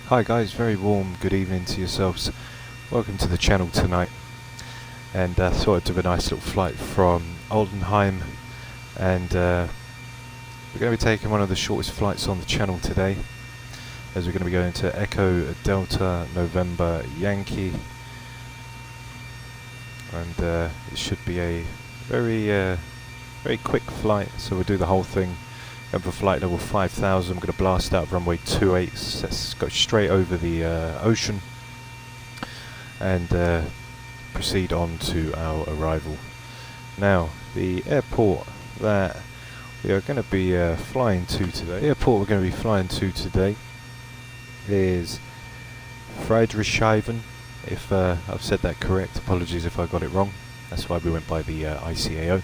Hi guys, very warm good evening to yourselves. Welcome to the channel tonight. And thought I'd do a nice little flight from Altenrhein, and we're going to be taking one of the shortest flights on the channel today, as we're going to be going to Echo Delta November Yankee, and it should be a very quick flight, so we'll do the whole thing. Going for flight level 5000, I'm going to blast out of runway 28, let's go straight over the ocean and proceed on to our arrival. Now, the airport that we are going to be flying to today, is Friedrichshafen, if I've said that correct. Apologies if I got it wrong. That's why we went by the ICAO.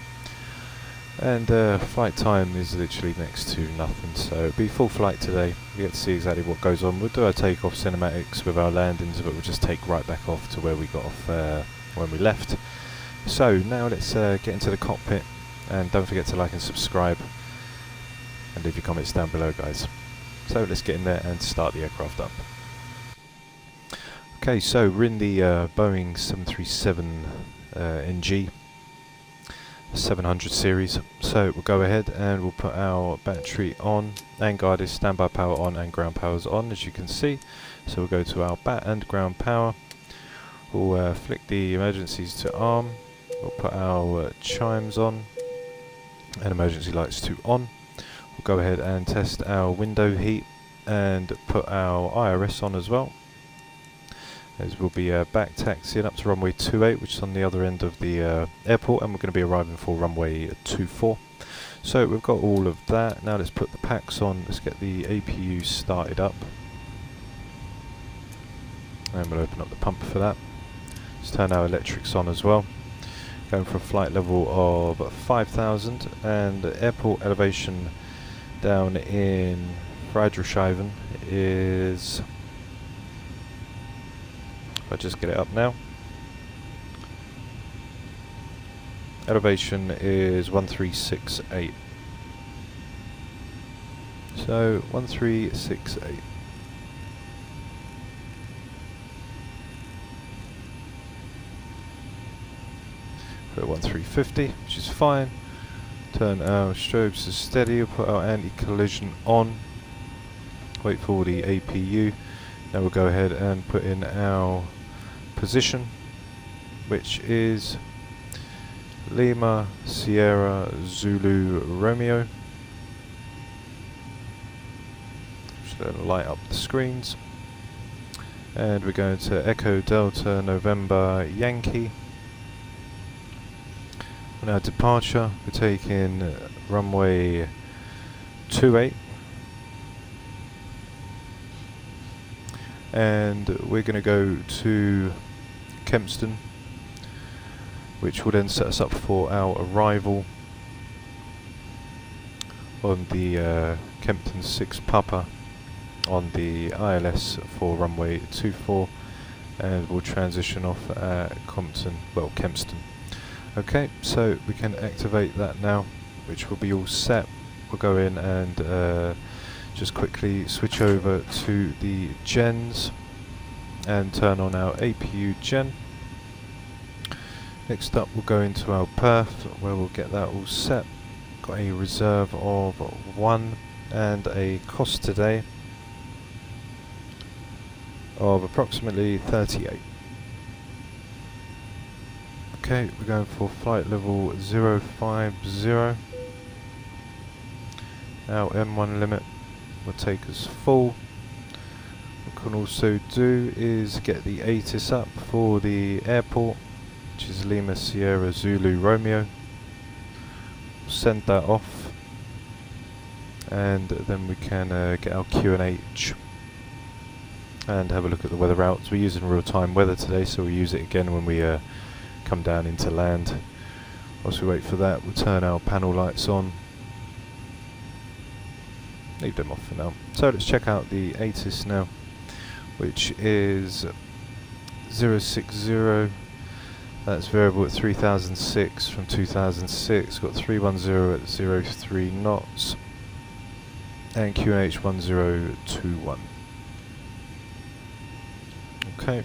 And flight time is literally next to nothing, so it'll be full flight today. We get to see exactly what goes on. We'll do our takeoff cinematics with our landings, but we'll just take right back off to where we got off when we left. So now let's get into the cockpit, and don't forget to like and subscribe and leave your comments down below, guys. So let's get in there and start the aircraft up. Okay, so we're in the Boeing 737 NG 700 series, so we'll go ahead and we'll put our battery on, and guide is standby power on and ground power's on, as you can see. So we'll go to our bat and ground power, we'll flick the emergencies to arm, we'll put our chimes on and emergency lights to on. We'll go ahead and test our window heat and put our IRS on as well, as we'll be back taxiing up to runway 28, which is on the other end of the airport, and we're going to be arriving for runway 24. So we've got all of that. Now let's put the packs on, let's get the APU started up, and we'll open up the pump for that. Let's turn our electrics on as well. Going for a flight level of 5000, and airport elevation down in Friedrichshafen is, I'll just get it up now. Elevation is 1368. So 1368. Put 1350, which is fine. Turn our strobes to steady. We'll put our anti-collision on. Wait for the APU. Now we'll go ahead and put in our position, which is Lima Sierra Zulu Romeo. Just going to light up the screens, and we're going to Echo Delta November Yankee. On our departure, we're taking runway 28, and we're going to go to Kingston, which will then set us up for our arrival on the Kempton 6 Papa on the ILS for runway 24, and we'll transition off at Kempston. Okay, so we can activate that now, which will be all set. We'll go in and just quickly switch over to the gens and turn on our APU gen. Next up, we'll go into our perf, where we'll get that all set. Got a reserve of 1 and a cost today of approximately 38. Okay, we're going for flight level 050. Our M1 limit will take us full. What we can also do is get the ATIS up for the airport, which is Lima Sierra Zulu Romeo. Send that off, and then we can get our QNH and have a look at the weather routes. We're using real-time weather today, so we'll use it again when we come down into land. Whilst we wait for that, we'll turn our panel lights on. Leave them off for now. So let's check out the ATIS now, which is 060. That's variable at 3006 from 2006. Got 310 at 03 knots, and QNH 1021. Okay,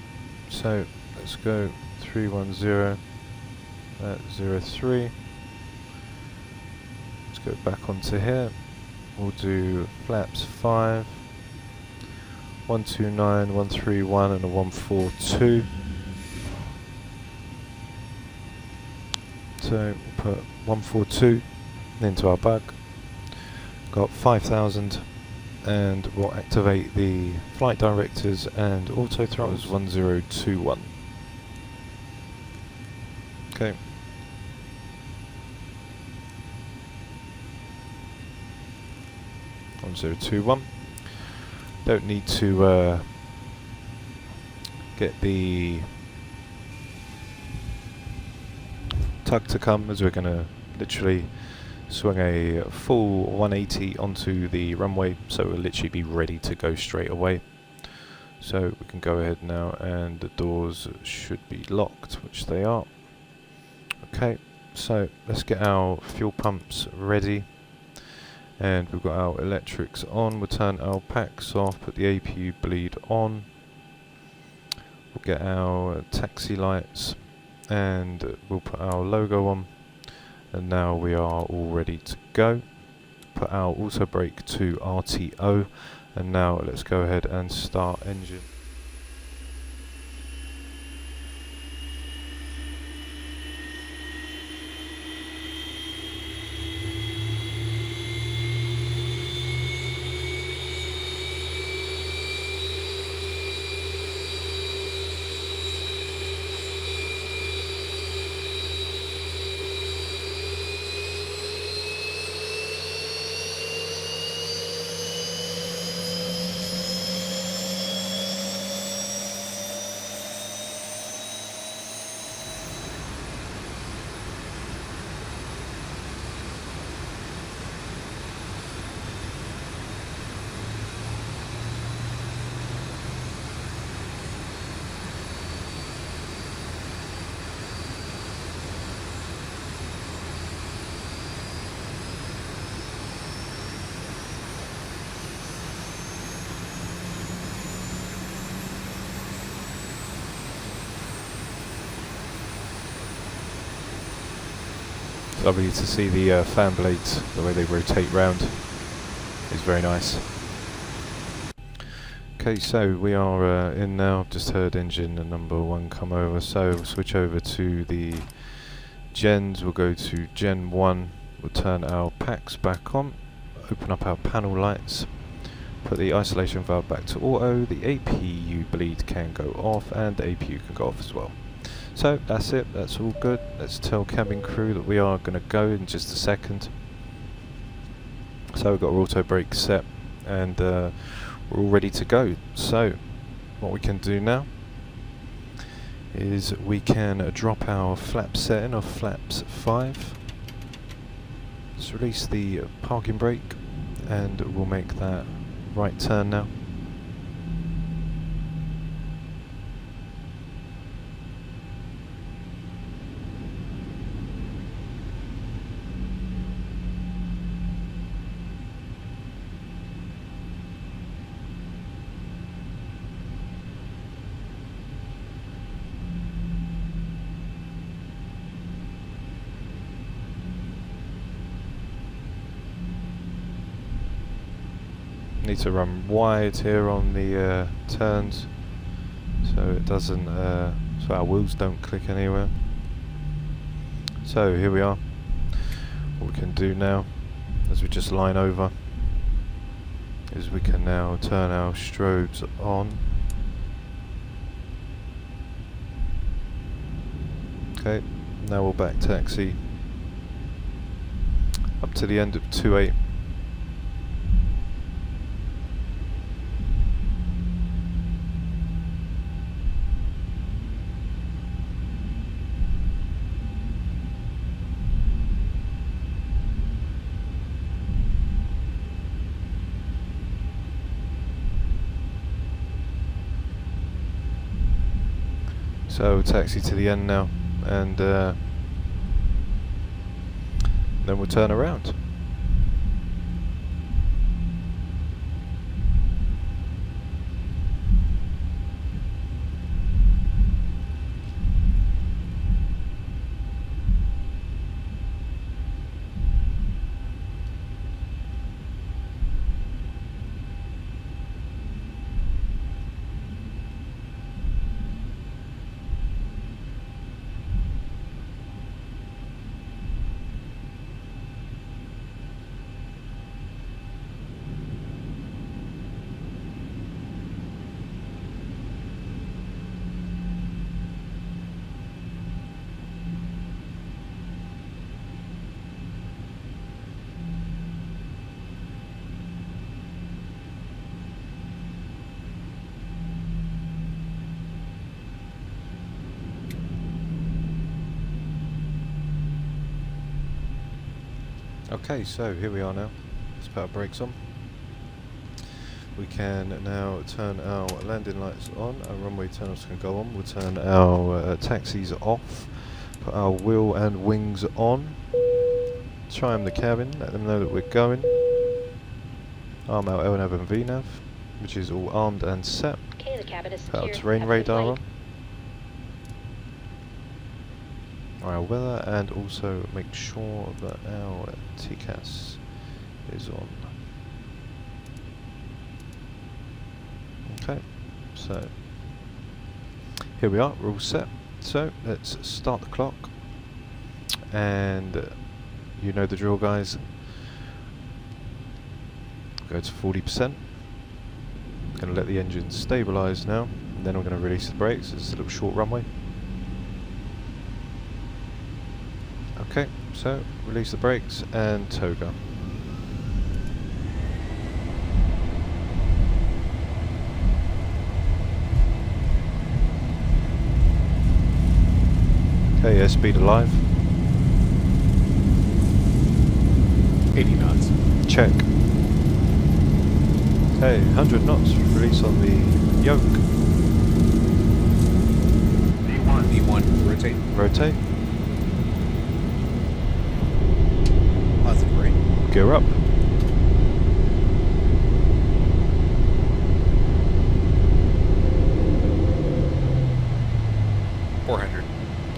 so let's go 310 at 03. Let's go back onto here. We'll do flaps 5, 129, 131 and a 142. So we'll put 142 into our bug. Got 5,000, and we'll activate the flight directors and auto throttles 1021. Okay. One 1021. Don't need to get the tug to come, as we're going to literally swing a full 180 onto the runway, so we'll literally be ready to go straight away. So we can go ahead now, and the doors should be locked, which they are. Okay, so let's get our fuel pumps ready, and we've got our electrics on. We'll turn our packs off, put the APU bleed on. We'll get our taxi lights, and we'll put our logo on. And now we are all ready to go. Put our auto brake to RTO, and now let's go ahead and start engine. Lovely to see the fan blades, the way they rotate round, is very nice. Okay, so we are in now. Just heard engine number 1 come over, so we'll switch over to the gens. We'll go to Gen 1, we'll turn our packs back on, open up our panel lights, put the isolation valve back to auto, the APU bleed can go off, and the APU can go off as well. So that's it, that's all good. Let's tell cabin crew that we are going to go in just a second. So we've got our auto brake set, and we're all ready to go. So what we can do now is we can drop our flap setting of flaps 5. Let's release the parking brake, and we'll make that right turn now. Need to run wide here on the turns, so it doesn't, so our wheels don't click anywhere. So here we are. What we can do now, as we just line over, is we can now turn our strobes on. Okay, now we'll back taxi up to the end of 28. So taxi to the end now, and then we'll turn around. Okay, so here we are now. Let's put our brakes on. We can now turn our landing lights on. Our runway turn-offs can go on. We'll turn our taxis off. Put our wheel and wings on. Chime the cabin. Let them know that we're going. Arm our LNAV and VNAV, which is all armed and set. Okay, the cabin is Put our secure. terrain Have a good radar flight. on. Our weather, and also make sure that our TCAS is on. Okay, so here we are, we're all set. So let's start the clock, and you know the drill, guys. Go to 40%. Going to let the engine stabilise now, and then we're going to release the brakes. It's a little short runway. Okay, so release the brakes and toga. Okay, airspeed alive. 80 knots. Check. Okay, 100 knots. Release on the yoke. V1, rotate. Rotate. Positive rate. Gear up.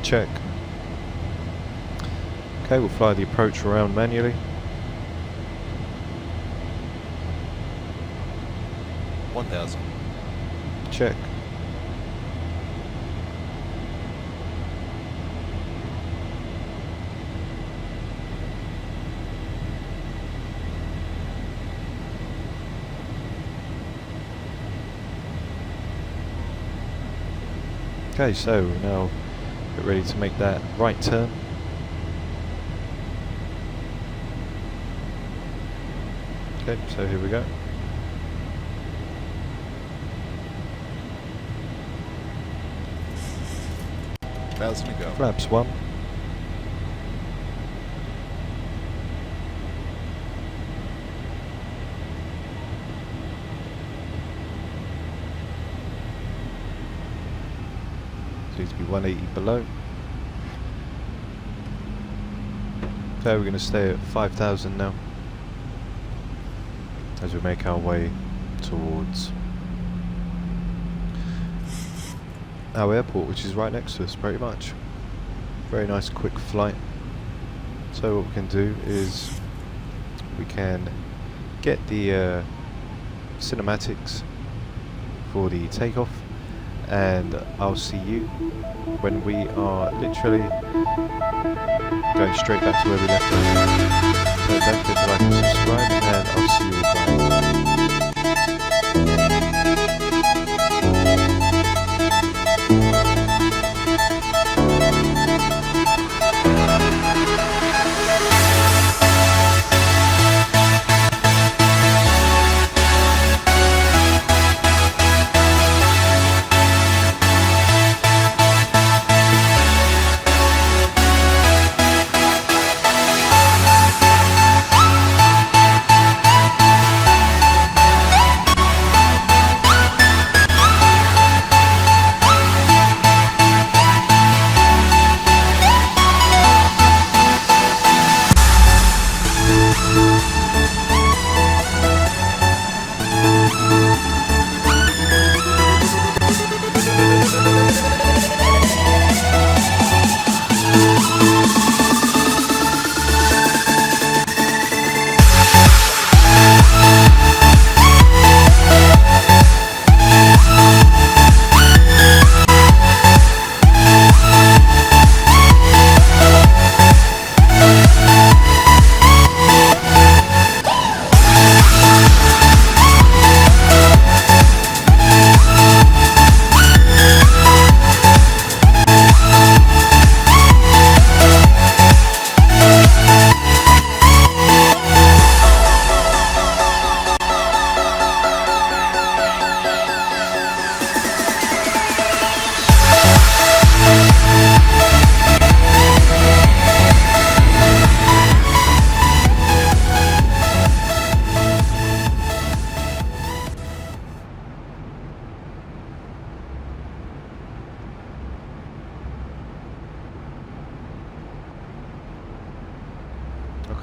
Check. Okay, we'll fly the approach around manually. 1000. Check. Okay, so now get ready to make that right turn. Okay, so here we go. Thousand to go. Flaps 1. Needs to be 180 below. Okay, we're going to stay at 5,000 now as we make our way towards our airport, which is right next to us pretty much. Very nice quick flight. So what we can do is we can get the cinematics for the takeoff, and I'll see you when we are literally going straight back to where we left off. So don't forget to like and subscribe, and I'll see you all guys.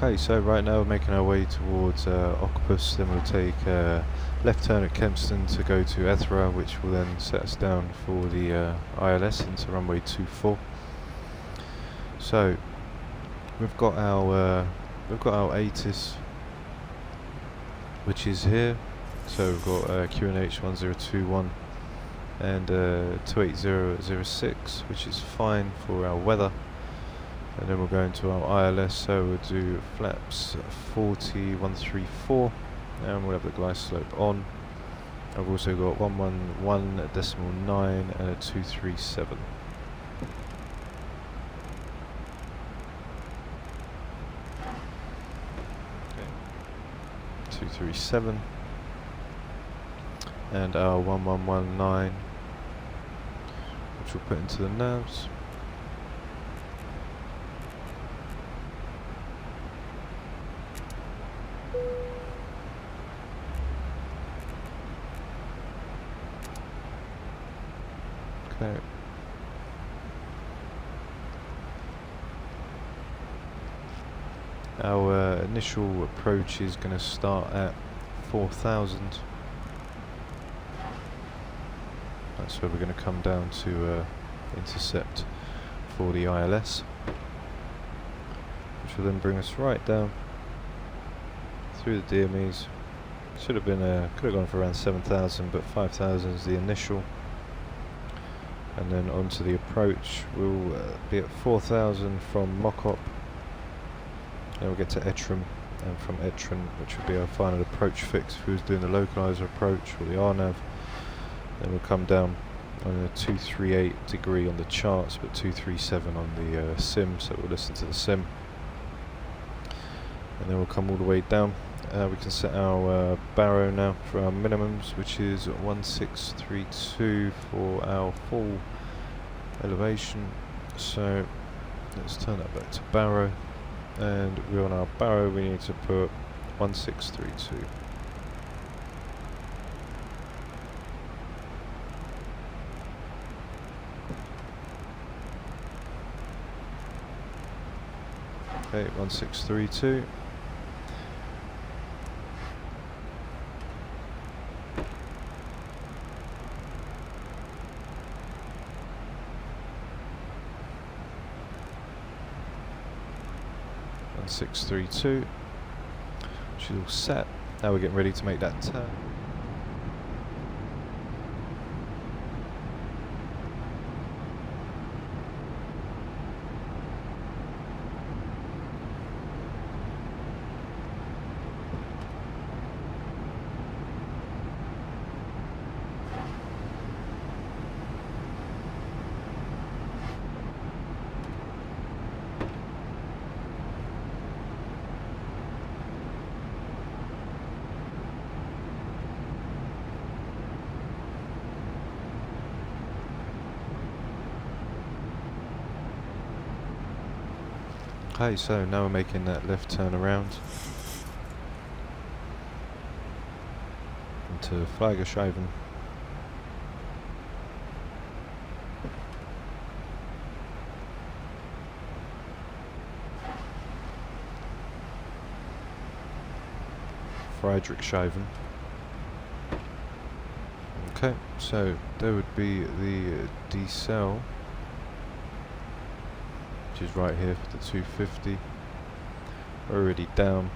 Okay, so right now we're making our way towards Octopus, then we'll take left turn at Kempston to go to Ethra, which will then set us down for the ILS into runway 24. So we've got our ATIS, which is here. So we've got QNH 1021 and 28006, which is fine for our weather. And then we'll go into our ILS, so we'll do flaps 4134, and we'll have the glide slope on. I've also got 111.9 and a 237. Okay. 237. And our 1119, which we'll put into the navs. Okay. Our initial approach is going to start at 4,000. That's where we're going to come down to intercept for the ILS, which will then bring us right down through the DMEs. Should have been could have gone for around 7,000, but 5,000 is the initial. And then onto the approach, we'll be at 4,000 from Mockop. Then we'll get to Etram, and from Etram, which would be our final approach fix if we was doing the localizer approach or the RNAV. Then we'll come down on a 238 degree on the charts, but 237 on the sim, so we'll listen to the sim. And then we'll come all the way down. We can set our barrow now for our minimums, which is 1632 for our full elevation. So let's turn that back to barrow, and we're on our barrow, we need to put 1632. Okay, 1632. And 632, which is all set. Now we're getting ready to make that turn. Okay, so now we're making that left turn around into Flaggerscheiben. Friedrichshaven. Okay, so there would be the decel, which is right here for the 250. We're already down.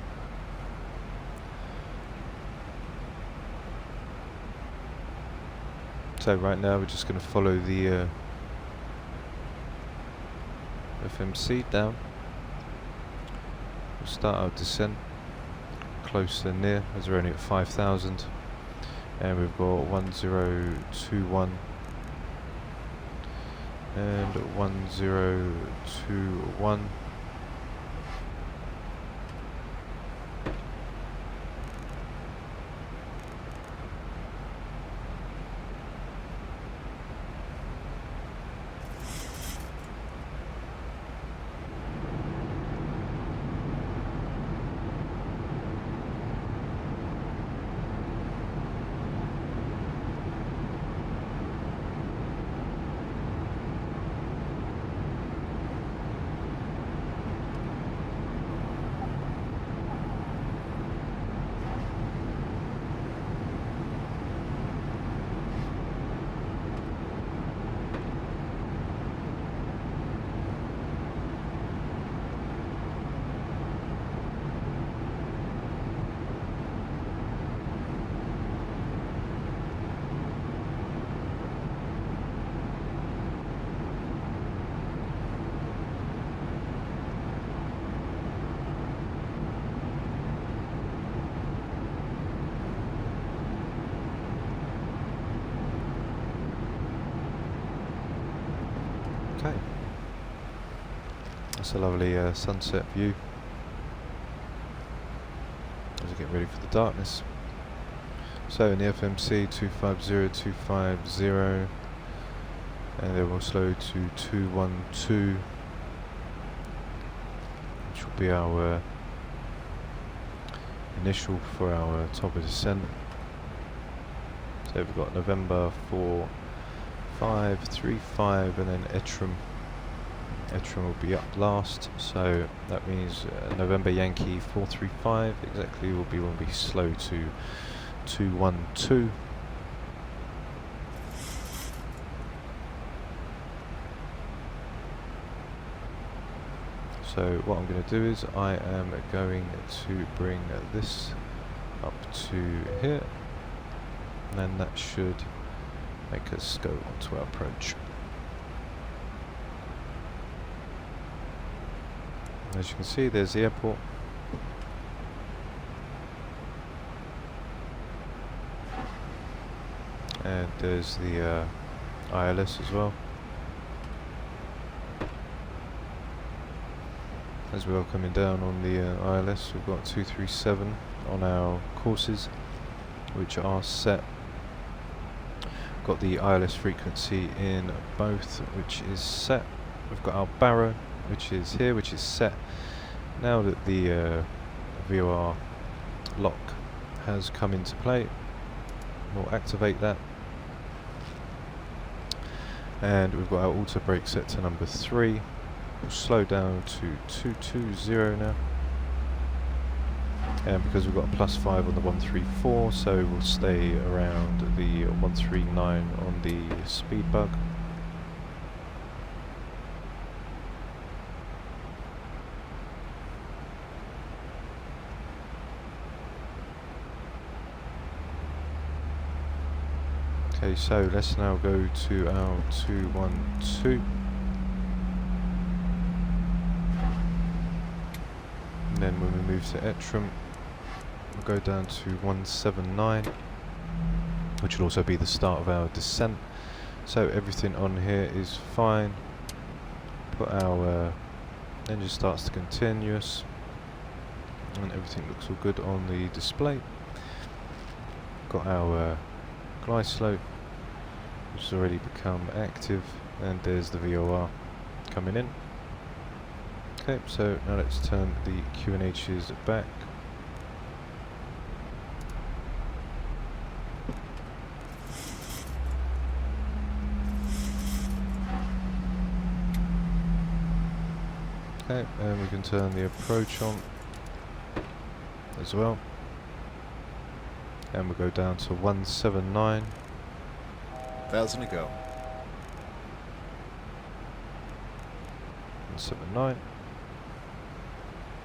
So right now we're just going to follow the FMC down. We'll start our descent close and near, as we're only at 5,000, and we've got 1021 and 1021. Okay. That's a lovely sunset view as we get ready for the darkness. So in the FMC 250250, and then we'll slow to 212, which will be our initial for our top of descent. So we've got November 4535 and then Ettrim. Ettrim will be up last, so that means November Yankee 435 exactly will be when we slow to 212. So what I'm going to do is I am going to bring this up to here, and then that should make us go onto our approach. As you can see, there's the airport. And there's the ILS as well. As we are coming down on the ILS, we've got 237 on our courses, which are set. Got the ILS frequency in both, which is set. We've got our barrow, which is here, which is set. Now that the VOR lock has come into play, we'll activate that. And we've got our auto brake set to number 3. We'll slow down to 220 now. And because we've got a +5 on the 134, so we'll stay around the 139 on the speed bug. Okay, so let's now go to our 212. And then when we move to Ettrim, we'll go down to 179, which will also be the start of our descent. So everything on here is fine. Put our engine starts to continuous, and everything looks all good on the display. Got our glide slope, which has already become active, and there's the VOR coming in. Okay, so now let's turn the QNHs back. Okay, and we can turn the approach on as well. And we'll go down to 179. 1,000 to go. 179.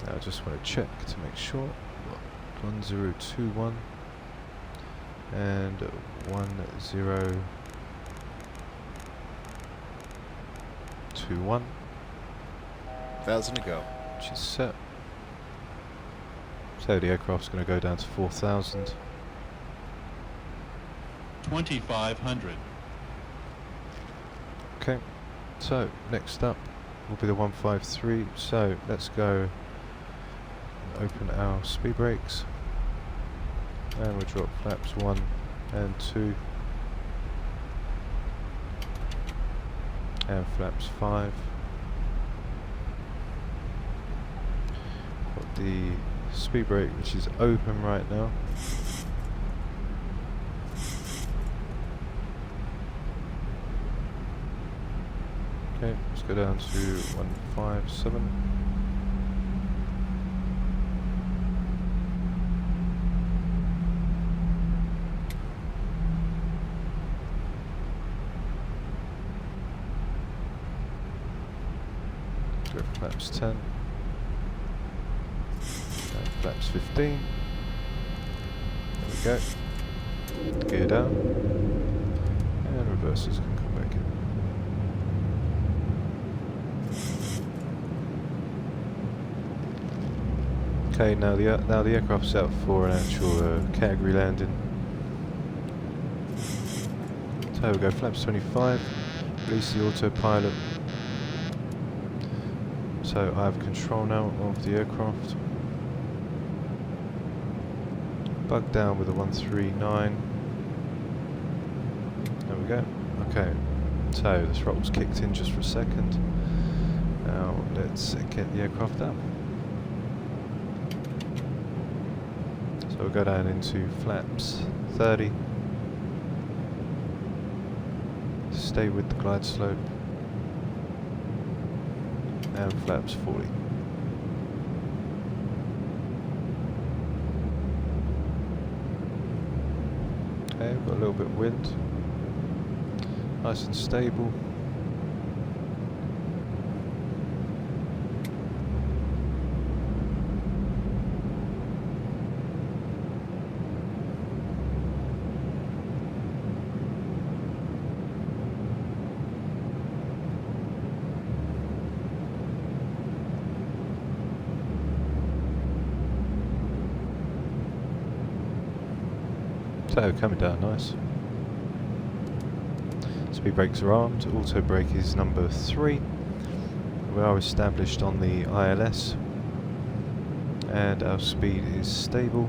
Now I just want to check to make sure. 1021 and 1021. 1,000 to go. Which is set. So the aircraft's going to go down to 4,000. 2,500. Okay, so next up will be the 153. So let's go and open our speed brakes, and we'll drop flaps 1 and 2 and flaps 5. Got the speed brake which is open right now. Okay, let's go down to 157. Go for flaps 10. And flaps 15. There we go. Gear down. And reversers can come back in. Okay, now the aircraft's out for an actual category landing. So we go flaps 25, release the autopilot, So I have control now of the aircraft. Bug down with a 139. There we go. Okay, so the throttle's kicked in just for a second. Now let's get the aircraft down. So we'll go down into flaps 30. Stay with the glide slope. And flaps 40. Okay, we've got a little bit of wind. Nice and stable. So coming down nice. Speed brakes are armed, auto brake is number 3. We are established on the ILS and our speed is stable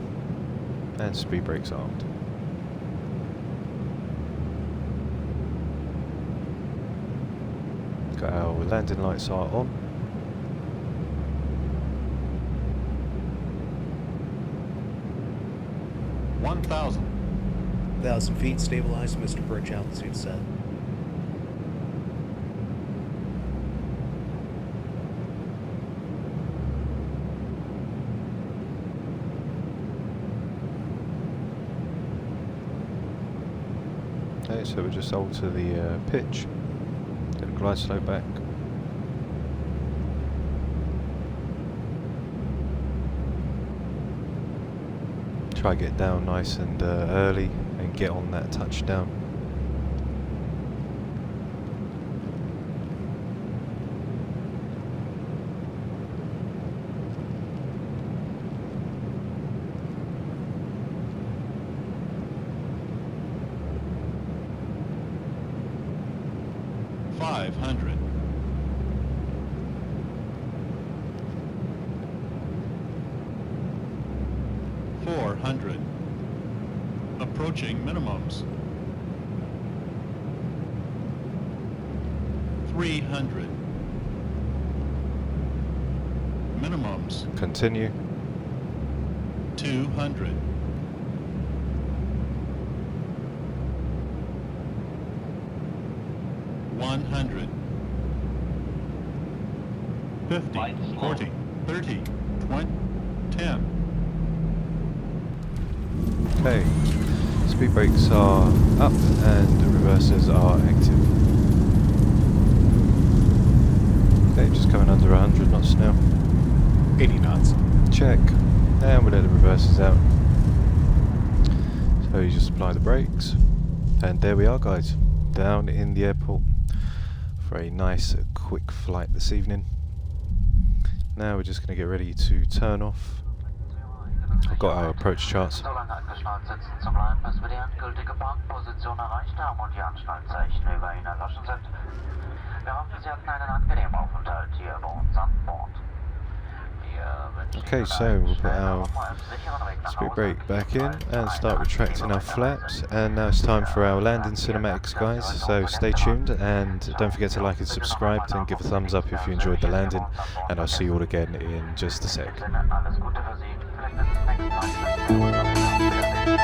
and speed brakes armed. Got our landing lights are on. $1,000. 1,000 feet, stabilized, Mr. Birch, altitude set. Okay, so we'll just alter the pitch, get the glide slope back. Try get down nice and early and get on that touchdown. $500. $400. Approaching minimums. 300. Minimums. Continue. 200. 100. 50. 40. 30. 20. 10. Okay, speed brakes are up and the reversers are active. Okay, just coming under 100 knots now. 80 knots. Check, and we'll let the reversers out. So you just apply the brakes, and there we are guys, down in the airport for a nice quick flight this evening. Now we're just going to get ready to turn off. I've got our approach charts. So lange angeschnallt sitzen zu bleiben, bis wir die endgültige Parkposition erreicht haben und die Anschnallzeichen über Ihnen erloschen sind. Wir hoffen, Sie hatten einen angenehmen Aufenthalt hier bei uns an Bord. Okay, so we'll put our speed brake back in and start retracting our flaps, and now it's time for our landing cinematics guys, so stay tuned and don't forget to like and subscribe and give a thumbs up if you enjoyed the landing, and I'll see you all again in just a sec. Alles Gute für Sie. Vielleicht bis zum nächsten Mal.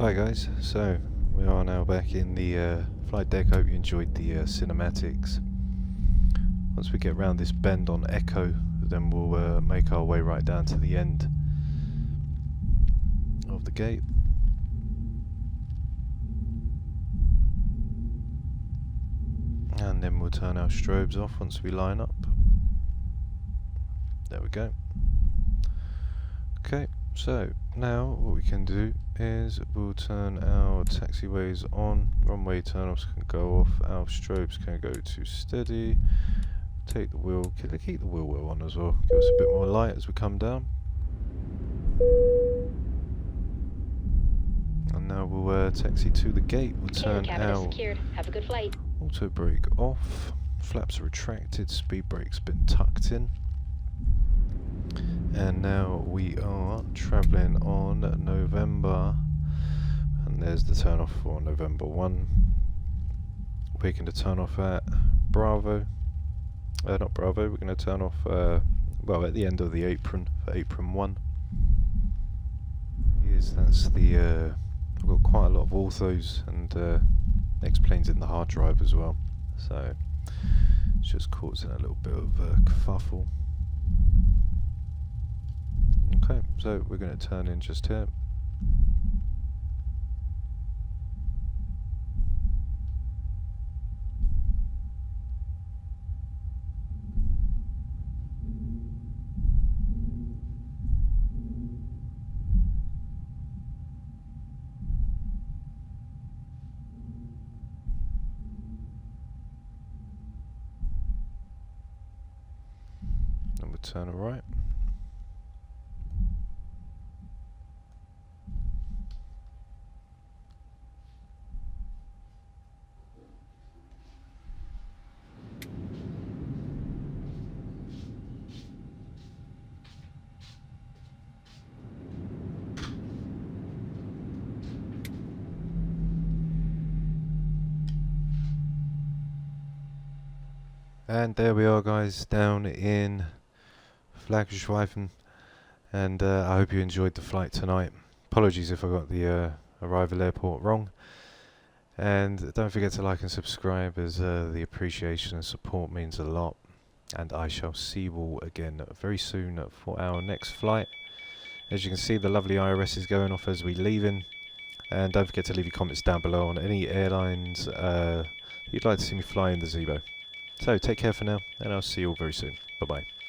Hi guys, so we are now back in the flight deck. Hope you enjoyed the cinematics. Once we get round this bend on Echo, then we'll make our way right down to the end of the gate. And then we'll turn our strobes off once we line up. There we go. Okay, so now what we can do is we'll turn our taxiways on, runway turn-offs can go off, our strobes can go to steady, take the wheel, keep the wheel well on as well, give us a bit more light as we come down. And now we'll taxi to the gate, we'll turn our Have a good flight. auto brake off, flaps are retracted, speed brake's been tucked in. And now we are travelling on November, and there's the turn off for November 1. We're going to turn off at Bravo, not Bravo, we're going to turn off, well, at the end of the apron, for apron 1. Yes, that's the, I've got quite a lot of orthos, and next plane's in the hard drive as well, so it's just causing a little bit of kerfuffle. Okay, so we're going to turn in just here. And we'll turn it right. And there we are guys, down in Flaggschuifen, and I hope you enjoyed the flight tonight. Apologies if I got the arrival airport wrong, and don't forget to like and subscribe, as the appreciation and support means a lot, and I shall see you all again very soon for our next flight. As you can see, the lovely IRS is going off as we leaving, and don't forget to leave your comments down below on any airlines you'd like to see me fly in the Zebo. So take care for now, and I'll see you all very soon. Bye bye.